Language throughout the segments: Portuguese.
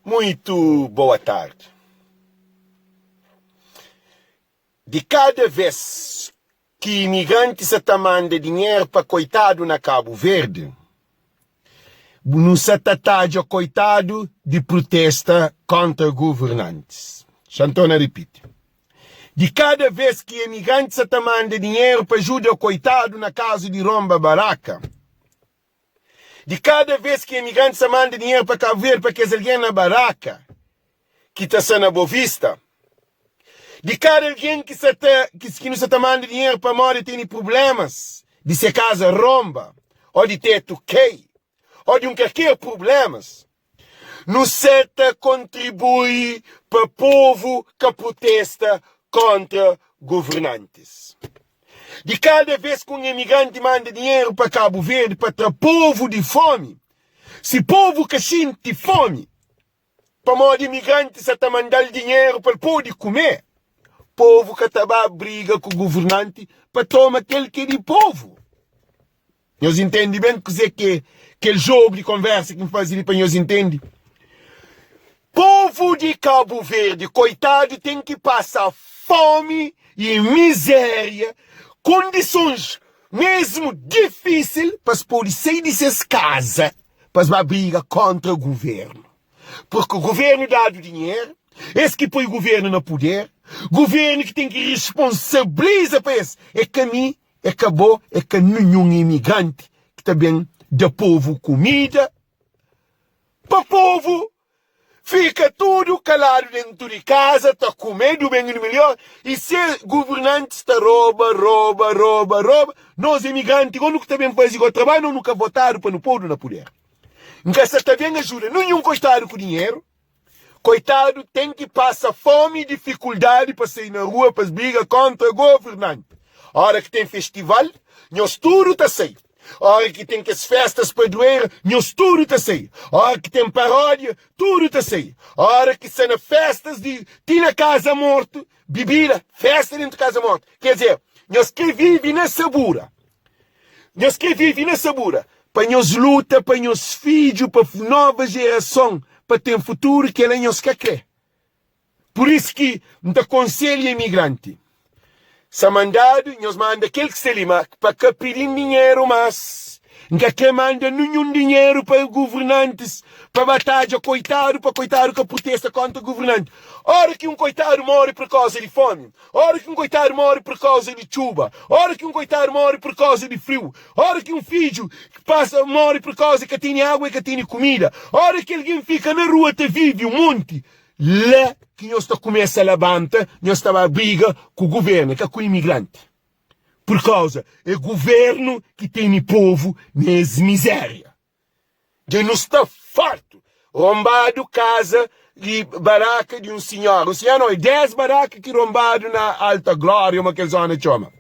Muito boa tarde. De cada vez que imigrantes se mandam dinheiro para coitado na Cabo Verde, não se trata coitado de protesta contra governantes. Chantona repite. De cada vez que imigrantes se mandam dinheiro para ajudar o coitado na casa de Romba Baraka, de cada vez que imigrantes se mandam dinheiro para Cabo Verde para que alguém na Baraka, que está na Boa Vista, de cada alguém que não se manda dinheiro para morar e tem problemas de ser casa romba, ou de ter toquei, ou de qualquer problemas, não se contribui para o povo que protesta contra governantes. De cada vez que um imigrante manda dinheiro para Cabo Verde para o povo de fome, se o povo que sente fome, para modo imigrante se está mandando dinheiro para o povo de comer, povo que está briga com o governante para tomar aquele que é de povo. Nós entendemos bem que aquele jogo de conversa que me fazem para nós entender. Povo de Cabo Verde, coitado, tem que passar fome e miséria, condições mesmo difíceis para poder sair de suas casas para brigar contra o governo. Porque o governo dá o dinheiro, esse que põe o governo no poder, governo que tem que responsabilizar para isso. É que a mim, é que acabou, é que nenhum imigrante que também dá povo comida, para o povo fica tudo calado dentro de casa, está comendo bem no melhor, e se governantes está rouba, nós imigrantes, quando também fazem o trabalho, nunca votaram para o povo no poder. Então, se também ajuda, nenhum coitado com dinheiro, coitado tem que passar fome e dificuldade para sair na rua, para brigar contra o governante. A hora que tem festival, nós tudo está sair. A hora que tem as festas padroeiras, nós tudo está sair. A hora que tem paródia, tudo está sair. A hora que são festas de Tina Casa Morto, bebida, festa dentro de Casa Morto. Quer dizer, nós que vivem nessa bura. Nós que vivem nessa bura. Para nós luta, para nós filhos, para a nova geração, para ter um futuro que ela nos quer crer. Por isso que me aconselho imigrante. Se mandado, nós manda aquele que se lima para que pedir dinheiro, mas que manda nenhum dinheiro para governantes, para batalha, coitado, para coitado que protesta contra o governante. Ora que coitado morre por causa de fome, ora que coitado morre por causa de chuva, ora que coitado morre por causa de frio, ora que filho que morre por causa que tem água e que tem comida, ora que alguém fica na rua e vive um monte. Lá que nós começa a levantar, nós estamos a briga com o governo, que é com o imigrante. Por causa, é o governo que tem o povo nessa miséria. Já não está farto. Rombado casa de baraca de um senhor. O senhor não é 10 baracas que rombado na Alta Glória, uma que zona chama.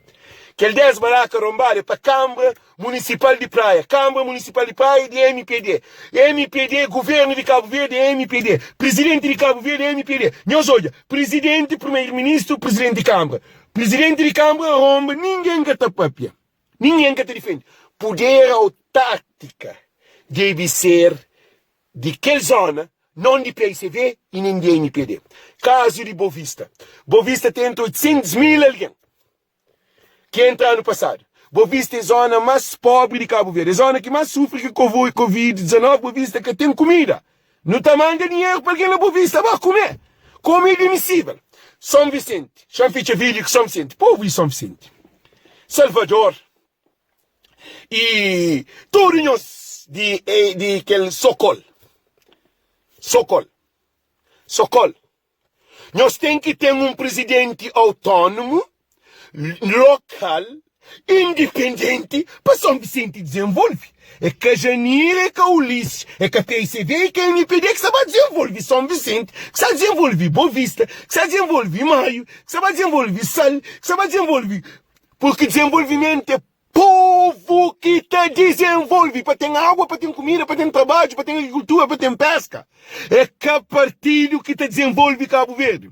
Aquele 10 baracas rombado é para a Câmara Municipal de Praia. Câmara Municipal de Praia de MPD. MPD, Governo de Cabo Verde é MPD. Presidente de Cabo Verde é MPD. Nós olha, Presidente, Primeiro-Ministro, Presidente de Câmara. Presidente de Câmara romba, ninguém que está papia. Ninguém que está defende. Poder autárquica deve ser de aquela zona, não de PICV e nem de MPD. Caso de Boa Vista. Boa Vista tem 800 mil alguém que entra ano passado. Boa Vista é a zona mais pobre de Cabo Verde. É a zona que mais sofre com Covid-19. Boa Vista que tem comida. Não está mandando dinheiro para quem na Boa Vista vai comer. Comida imissível. São Vicente. São Fichavilho que São Vicente. Povo de São Vicente. Salvador. E Tourinhos de aquele Socol. Nós temos que ter um presidente autônomo, local, independente, para São Vicente desenvolver. É que a Janira, é que a Ulisses, é que a PICV, é que a MPD que sabe desenvolver São Vicente, que sabe desenvolver Boa Vista, que sabe desenvolver Maio, que sabe desenvolver Sal, que sabe desenvolver. Porque desenvolvimento é povo que te desenvolve para ter água, para ter comida, para ter trabalho, para ter agricultura, para ter pesca. É que partido que te desenvolve Cabo Verde.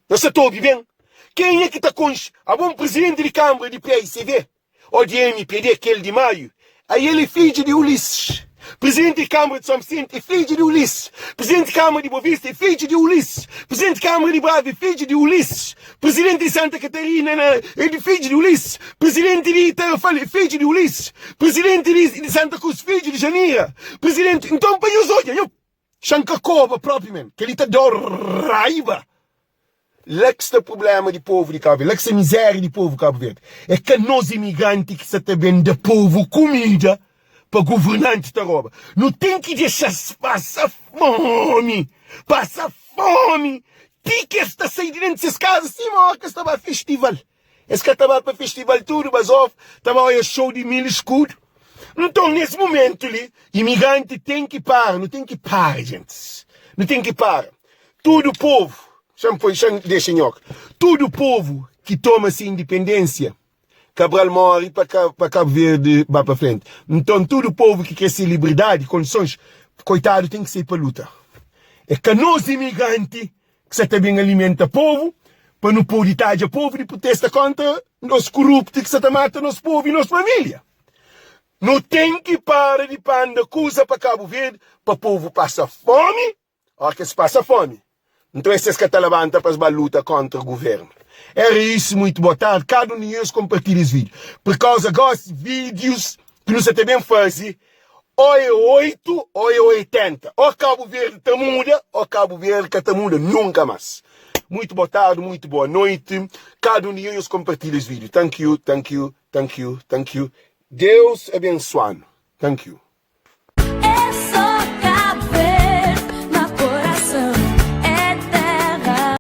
Você está ouvindo? Quem é que está com a bom presidente de Câmara de PICV? Ou de MPD, aquele de Maio? Aí ele é filho de Ulisses. Presidente da Câmara de São Vicente é filho de Ulisses. Presidente da Câmara de Boa Vista é filho de Ulisses. Presidente da Câmara de Brava é filho de Ulisses. Presidente de Santa Catarina é filho de Ulisses. Presidente de Itarafalho é filho de Ulisses. Presidente de Santa Cruz é filho de Janeiro. Presidente... Então, para os olhos, eu... Chancacoba, propriamente, que ele está de raiva. L'extra problema do povo de Cabo Verde, l'extra miséria do povo de Cabo Verde, é que nós imigrantes que se também da povo comida para governante da rouba. Não tem que deixar passar fome. Passar fome. Tem que estar saindo dentro dessas casas, sim, mas que estava festival. Esse que estava para festival tudo, mas estava aí show de mil escudos. Então, nesse momento ali, imigrante tem que parar, não tem que parar, gente. Não tem que parar. Todo o povo, todo o povo que toma essa independência, Cabral morre para Cabo Verde, vai para frente. Então, todo o povo que quer ser liberdade, condições, coitado, tem que ser para luta. É que nós, imigrantes, que você também alimenta o povo, para não poder estar de povo e protesta contra os corruptos que você mata nosso povo e nossa família. Não tem que parar de panda coisa para Cabo Verde, para o povo passar fome, ou que se passa fome. Então, esses que levantam para a luta contra o governo. Era isso, muito boa tarde. Cada um de nós compartilha esse vídeo. Por causa desses vídeos que não se também fazem, ou é 8 ou é 80. Ou Cabo Verde te muda, ou Cabo Verde que te muda nunca mais. Muito boa tarde, muito boa noite. Cada um de nós compartilha esse vídeo. Thank you, thank you, thank you, thank you. Deus abençoando. Thank you.